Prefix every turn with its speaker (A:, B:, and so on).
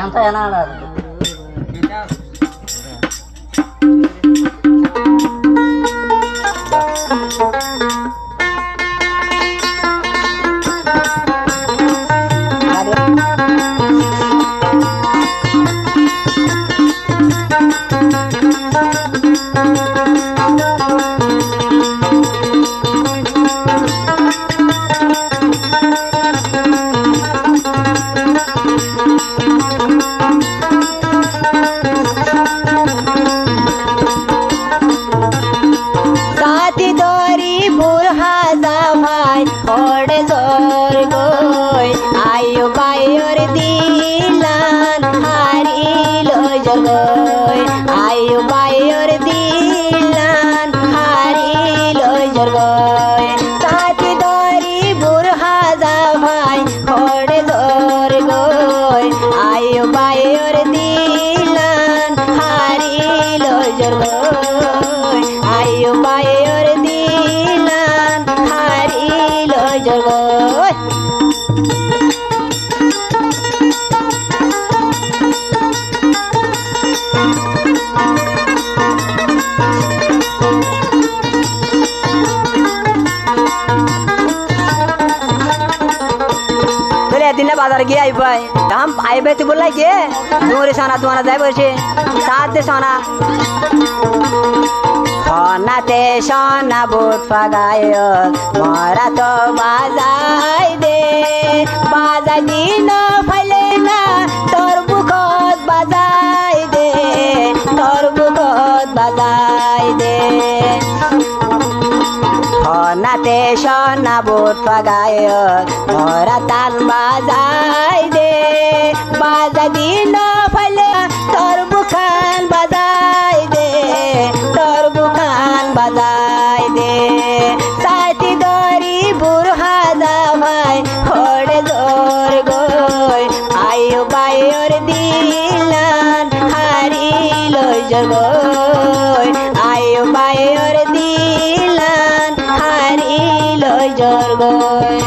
A: ఎంత ఎనాలి आयु बायोर दिलान हारी लो जरगोय साथी दरी बुरहा जा भाई खोड़े जोर गोय आयु बायोर दिलान हारी लो जरगोय आयु बायोर दिलान हारी लो जरगोय दिन बाजार गए आई भाई हम आई भाई तू बोला के दूर सोना तुम्हारा जाए बोले साथ दे सोना सोना ते सोना बोट पगायो मारा तो बाजाई दे बाजा दिन फैले ना तोर बुखत बाजाई दे तोर बुखत बाजाई दे नाते सोना बोट पगायो मोरा तान बाजाई दे बाजा दिन फले तोर बुखान बाजाई दे तोर बुखान बाजाई दे साथी दरी बुरहा जा भाई होड़े जोर गोय आयु बायोर दिलान हारी लो जगोय आयु बायोर दिलान हारी लो जरगोय